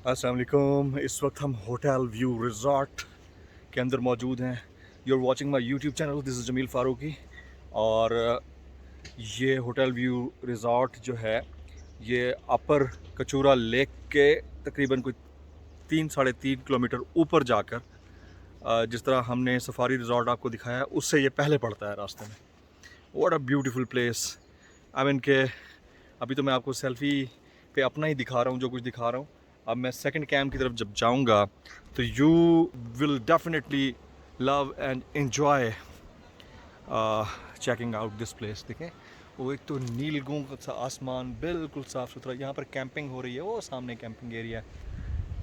अस्सलाम वालेकुम। इस वक्त हम होटल व्यू रिज़ॉर्ट के अंदर मौजूद हैं। You are watching my YouTube channel, this is Jameel Farooqui. और ये होटल व्यू रिज़ॉर्ट जो है ये अपर कचूरा लेक के तकरीबन कोई 3-3.5 किलोमीटर ऊपर जाकर, जिस तरह हमने सफारी रिज़ॉर्ट आपको दिखाया उससे ये पहले पड़ता है रास्ते में। What a beautiful place. I mean के अभी तो मैं आपको सेल्फ़ी पे अपना ही दिखा रहा हूँ, जो कुछ दिखा रहा हूँ। अब मैं सेकंड कैंप की तरफ जब जाऊँगा तो you will definitely love and enjoy checking out this place. देखें वो एक तो नीलगों सा आसमान, बिल्कुल साफ़ सुथरा। यहाँ पर कैंपिंग हो रही है, वो सामने कैंपिंग एरिया है।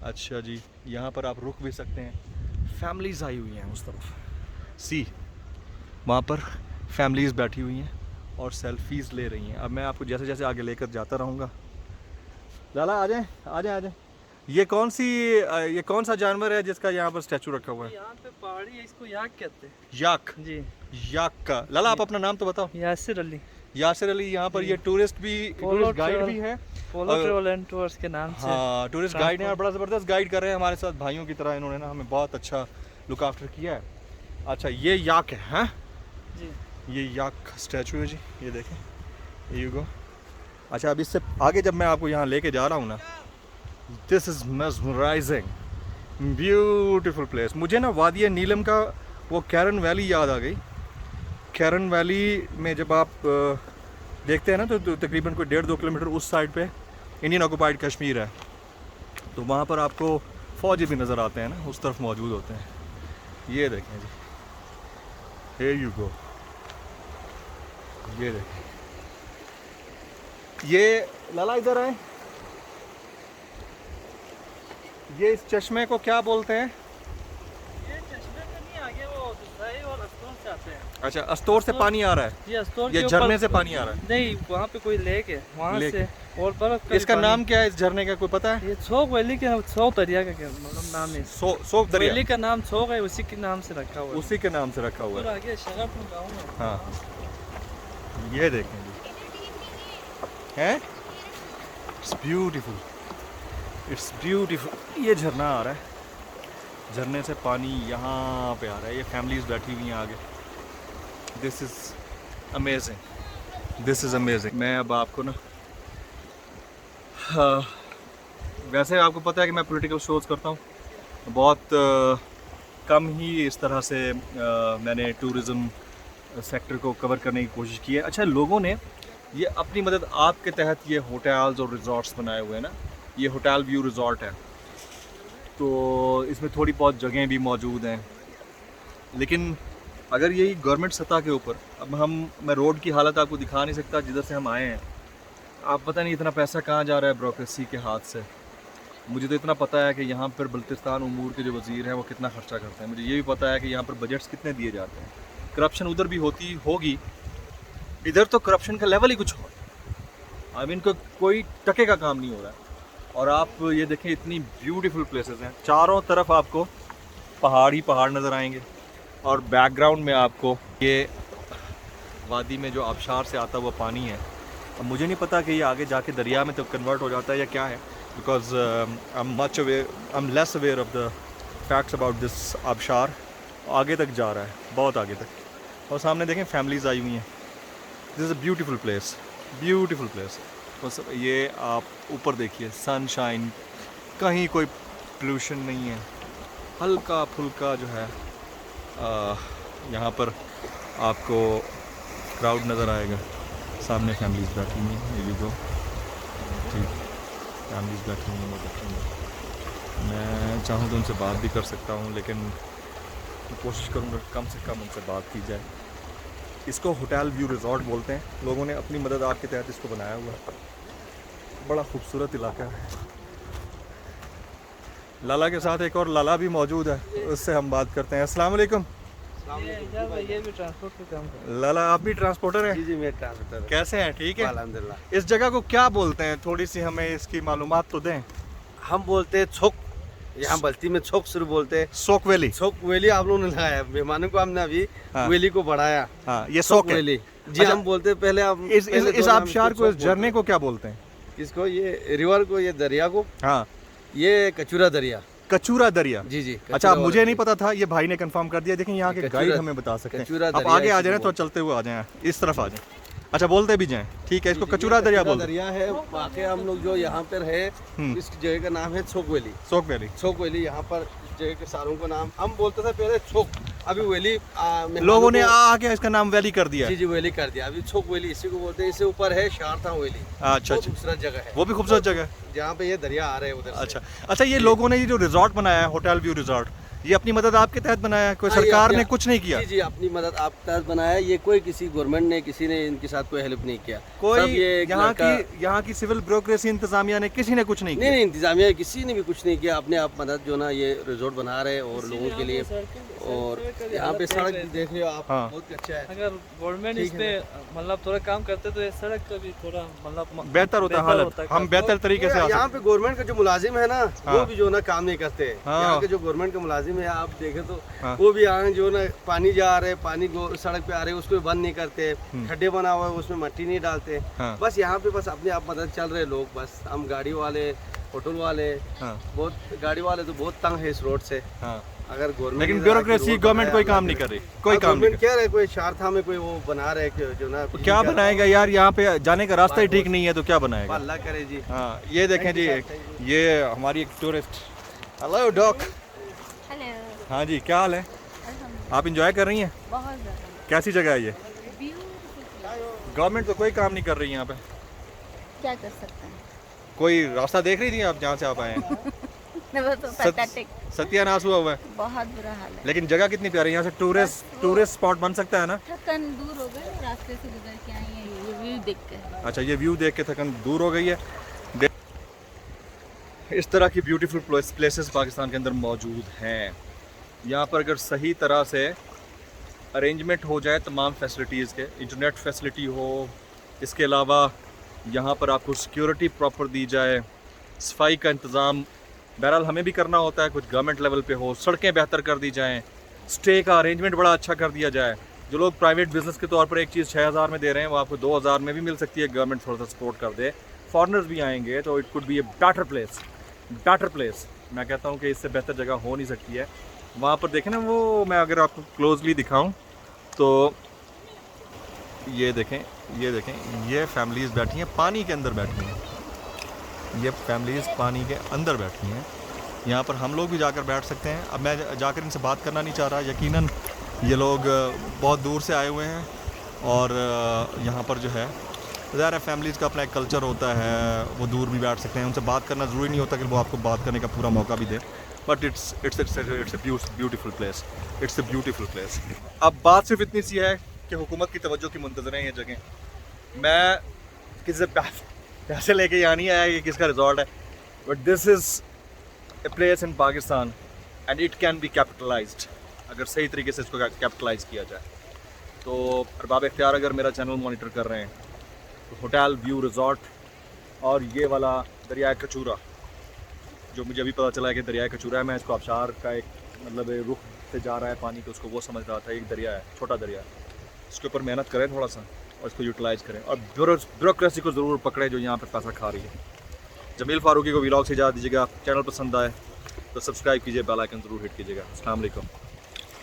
अच्छा जी, यहाँ पर आप रुक भी सकते हैं। फैमिलीज़ आई हुई हैं उस तरफ, सी वहाँ पर फैमिलीज़ बैठी हुई हैं और सेल्फीज़ ले रही हैं। अब मैं आपको जैसे जैसे आगे लेकर जाता रहूँगा। लाला आ जाएं, आ जाएं, आ जाएं। ये कौन सा जानवर है जिसका यहाँ पर स्टैचू रखा हुआ है? यहाँ पे पहाड़ी है, इसको याक कहते हैं। याक। जी, याक का लाला, आप अपना नाम तो बताओ। यासिर अली। यासिर अली। यहाँ पर ये टूरिस्ट गाइड भी है। पोलो ट्रेवल एंड टूर्स के नाम से। हाँ, टूरिस्ट गाइड हैं और बड़ा ज़बरदस्त गाइड कर रहे हैं हमारे साथ, भाइयों की तरह। इन्होंने ना हमें बहुत अच्छा लुक आफ्टर किया है। अच्छा, ये याक है, हाँ जी, ये याक का स्टैचू है जी, ये देखें, ये गो। अच्छा, अब इससे आगे जब मैं आपको यहाँ लेके जा रहा हूँ ना, this is mesmerising, beautiful place. मुझे ना वादिया नीलम का वो कैरन वैली याद आ गई। कैरन वैली में जब आप देखते हैं ना तो तकरीबन कोई 1.5-2 किलोमीटर उस साइड पे इंडियन ऑक्युपाइड कश्मीर है, तो वहाँ पर आपको फ़ौजी भी नज़र आते हैं ना, उस तरफ मौजूद होते हैं। ये देखें जी, here you go, ये देखें। ये लाला इधर आए, ये इस चश्मे को क्या बोलते हैं? ये चश्मे पे नहीं आगे वो दुसाई और अस्तोर से आते हैं। अच्छा, अस्तोर से पानी आ रहा है। जी, अस्तोर ये के झरने ऊपर से पानी आ रहा है? नहीं, वहाँ पे कोई लेक है, वहाँ लेक से और बर्फ का इसका भी पानी। नाम क्या है इस झरने का, कोई पता है? ये छोक वैली के, छोक दरिया का क्या मतलब नाम है? सोक दरिया, वैली का नाम छोक है, उसी के नाम से रखा हुआ है। उसी के नाम से रखा हुआ और है। आगे शरफ में गाँव है। हाँ, ये देखें जी, हैं, इट्स ब्यूटीफुल, इट्स ब्यूटीफुल। ये झरना आ रहा है, झरने से पानी यहाँ पे आ रहा है। ये फैमिलीज बैठी हुई हैं आगे। This is amazing, this is amazing. मैं अब आपको ना, हाँ, वैसे आपको पता है कि मैं पॉलिटिकल शोज़ करता हूँ बहुत कम ही। इस तरह से मैंने टूरिज़्म सेक्टर को कवर करने की कोशिश की है। अच्छा, लोगों ने ये अपनी मदद आपके तहत ये होटल्स और रिज़ॉर्ट्स बनाए हुए हैं ना। ये होटल व्यू रिज़ॉर्ट है, तो इसमें थोड़ी बहुत जगहें भी मौजूद हैं, लेकिन अगर यही गवर्नमेंट सतह के ऊपर, अब मैं रोड की हालत आपको दिखा नहीं सकता जिधर से हम आए हैं। आप पता नहीं इतना पैसा कहाँ जा रहा है ब्यूरोक्रेसी के हाथ से। मुझे तो इतना पता है कि यहाँ पर बल्तिस्तान उमूर के जो वज़ीर हैं वो कितना ख़र्चा करते हैं। मुझे ये भी पता है कि यहाँ पर बजट्स कितने दिए जाते हैं। करप्शन उधर भी होगी, इधर तो करप्शन का लेवल ही कुछ और। आई मीन कोई टके का काम नहीं हो रहा है। और आप ये देखें, इतनी ब्यूटीफुल प्लेसेस हैं, चारों तरफ आपको पहाड़ ही पहाड़ नज़र आएंगे और बैकग्राउंड में आपको ये वादी में जो आबशार से आता हुआ पानी है। अब मुझे नहीं पता कि ये आगे जाके दरिया में तो कन्वर्ट हो जाता है या क्या है, because I am less aware of the facts about this आबशार। आगे तक जा रहा है, बहुत आगे तक। और सामने देखें फैमिलीज़ आई हुई हैं। This is a beautiful place, beautiful place. बस ये आप ऊपर देखिए, सनशाइन, कहीं कोई पोल्यूशन नहीं है, हल्का फुल्का जो है। यहाँ पर आपको क्राउड नज़र आएगा। सामने फैमिलीज़ बैठी हुई हैं, ये भी दो ठीक फैमिलीज़ बैठी हुई हैं, वो बैठी हुई हैं। मैं चाहूँ तो उनसे बात भी कर सकता हूँ, लेकिन मैं कोशिश करूँगा कम से कम उनसे बात की जाए। इसको होटल व्यू रिज़ॉर्ट बोलते हैं। लोगों ने अपनी मदद आपके तहत इसको बनाया हुआ है। बड़ा खूबसूरत इलाका है। लाला के साथ एक और लाला भी मौजूद है, उससे हम बात करते हैं। अस्सलाम वालेकुम। ये भी ट्रांसपोर्ट का काम करते हैं। लाला, आप भी ट्रांसपोर्टर हैं? जी जी, मैं ट्रांसपोर्टर। कैसे हैं, ठीक है? अल्हम्दुलिल्लाह। इस जगह को क्या बोलते हैं, थोड़ी सी हमें इसकी मालूमात तो दें। हम बोलते हैं छोक, यहाँ बल्ती में छोक शुरू बोलते हैं। सोक वैली। छोक वैली आप लोगों ने लगाया, मेहमानों को हमने अभी हाँ। वैली को बढ़ाया। हाँ, ये सोक है। वैली जी। अच्छा, हम बोलते हैं पहले हम इस आबशार को, इस झरने को क्या बोलते हैं? इसको, ये रिवर को, ये दरिया को हाँ, ये कचूरा दरिया। कचूरा दरिया। जी जी। अच्छा, अब मुझे नहीं पता था, ये भाई ने कंफर्म कर दिया। देखें यहाँ के गाइड हमें बता सकते हैं। कचूरा आप दरिया आगे आ इसी जाए को तो चलते हुए आ जाएं, इस तरफ आ जाएं। अच्छा, बोलते भी जाएं, ठीक है। इसको कचूरा दरिया बोलते हैं। दरिया है। वाकई हम लोग जो यहाँ पर है, इस जगह का नाम है छोक वैली। सोक वैली। छोक वैली, यहाँ पर इस जगह के सारों का नाम हम बोलते थे पहले छोक, अभी वैली लोगों ने आके इसका नाम वैली कर दिया। जी जी वैली कर दिया, अभी छोक वैली इसी को बोलते हैं। इससे ऊपर है शारथा वैली। अच्छा अच्छा, खूबसूरत जगह है, वो भी खूबसूरत जगह है। जहाँ पे ये दरिया आ रहे हैं उधर से। अच्छा अच्छा, ये लोगों ने ये जो रिजॉर्ट बनाया है, होटल व्यू रिजॉर्ट, ये अपनी मदद आपके तहत बनाया है? कोई हाँ, ये सरकार अपने- ने कुछ नहीं किया? जी जी, अपनी मदद आप तहत बनाया। ये कोई किसी गवर्नमेंट ने, किसी ने इनके साथ कोई हेल्प नहीं किया। कोई सब ये एक यहाँ की सिविल ब्यूरोक्रेसी इंतजामिया ने, किसी ने कुछ नहीं नहीं किया? नहीं, इंतजामिया किसी ने भी कुछ नहीं किया। अपने आप मदद जो ना ये रिजॉर्ट बना रहे हैं और लोगों के लिए। और यहाँ पे सड़क भी देख रहे हो आप, हाँ। बहुत अच्छा है। अगर गवर्नमेंट इस पे मतलब थोड़ा काम करते तो ये सड़क का भी थोड़ा मतलब बेहतर होता है हालत, हम बेहतर तरीके से आ यहाँ सकते पे गवर्नमेंट का जो मुलाजिम है ना, हाँ। वो भी जो ना काम नहीं करते। हाँ। यहाँ के जो गवर्नमेंट के मुलाजिम है, आप देखें तो हाँ। वो भी यहाँ जो ना पानी जा रहे, पानी सड़क पे आ रहे, उसको भी बंद नहीं करते। खड्डे बना हुआ है, उसमें मट्टी नहीं डालते। हाँ। बस यहाँ पे बस अपने आप मदद चल रहे लोग। बस हम गाड़ी वाले, होटल वाले, हाँ बहुत गाड़ी वाले तो बहुत तंग है इस रोड से। हाँ। अगर गवर्नमेंट, लेकिन ब्यूरोक्रेसी, गवर्नमेंट कोई काम नहीं कर रही, कोई काम नहीं गवर्नमेंट कह रहे कोई शारथा में कोई वो बना रहे कि जो ना कर। क्या बनाएगा यार, यहाँ पे जाने का रास्ता ही ठीक नहीं है तो क्या बनाएगा? अल्लाह करे जी। हाँ, ये देखें जी, ये हमारी एक टूरिस्ट। Hello dock. हेलो। हाँ जी, क्या हाल है? आप इंजॉय कर रही हैं? बहुत ज़्यादा कैसी जगह है ये? ब्यूटीफुल। गवर्नमेंट तो कोई काम नहीं कर रही यहाँ पे। क्या कर सकते हैं? कोई रास्ता देख रही थी आप जहाँ से आप आए हैं? वो तो पैथेटिक, सत्यानाश हुआ हुआ है। बहुत बुरा हाल है। लेकिन जगह कितनी प्यारी है, यहाँ से टूरिस्ट स्पॉट बन सकता है ना? थकन दूर हो गई, रास्ते से गुजर के आई है, ये व्यू देख के। अच्छा, ये व्यू देख के थकन दूर हो गई है। इस तरह की ब्यूटीफुल प्लेसेस पाकिस्तान के अंदर मौजूद हैं। यहाँ पर अगर सही तरह से अरेंजमेंट हो जाए तमाम फैसिलिटीज़ के, इंटरनेट फैसिलिटी हो, इसके अलावा यहाँ पर आपको सिक्योरिटी प्रॉपर दी जाए, सफाई का इंतज़ाम बहरहाल हमें भी करना होता है, कुछ गवर्नमेंट लेवल पे हो, सड़कें बेहतर कर दी जाएं, स्टे का अरेंजमेंट बड़ा अच्छा कर दिया जाए। जो लोग प्राइवेट बिजनेस के तौर पर एक चीज़ 6000 में दे रहे हैं, वो आपको 2000 में भी मिल सकती है। गवर्नमेंट थोड़ा सा सपोर्ट कर दे, फॉरनर्स भी आएंगे तो it could be a better place. मैं कहता हूँ कि इससे बेहतर जगह हो नहीं सकती है। वहाँ पर देखें ना, वो मैं अगर आपको क्लोजली दिखाऊँ तो ये देखें, ये फैमिलीज़ बैठी हैं, पानी के अंदर बैठी हैं। ये फैमिलीज़ पानी के अंदर बैठी हैं। यहाँ पर हम लोग भी जाकर बैठ सकते हैं। अब मैं जाकर इनसे बात करना नहीं चाह रहा, यकीनन ये लोग बहुत दूर से आए हुए हैं और यहाँ पर जो है ज़ाहिर है फैमिलीज़ का अपना एक कल्चर होता है, वो दूर भी बैठ सकते हैं। उनसे बात करना ज़रूरी नहीं होता कि वो आपको बात करने का पूरा मौका भी दे, but it's a beautiful place. अब बात सिर्फ इतनी सी है कि हुकूमत की तवज्जो की मुंतज़र है ये जगह। मैं किसी से पैसे लेके यहाँ नहीं आया कि किसका रिजॉर्ट है, but this is a place in Pakistan and it can be capitalised अगर सही तरीके से इसको कैपिटलाइज किया जाए। तो अरबाब इख्तियार अगर मेरा चैनल मॉनिटर कर रहे हैं तो होटल व्यू रिजॉर्ट और ये वाला दरिया कचूरा, जो मुझे अभी पता चला है कि दरिया कचूरा है, मैं इसको आबशार का एक मतलब रुख से जा रहा है पानी, तो उसको वो समझ रहा था एक दरिया है, छोटा दरिया है। इसके ऊपर मेहनत करें थोड़ा सा और इसको यूटिलाइज करें और ब्यूरोक्रेसी को ज़रूर पकड़ें जो यहाँ पर पैसा खा रही है। जमील फारूकी को व्लॉग से इजाज़त दीजिएगा। चैनल पसंद आए तो सब्सक्राइब कीजिए, बेल आइकन ज़रूर हिट कीजिएगा। अस्सलाम वालेकुम।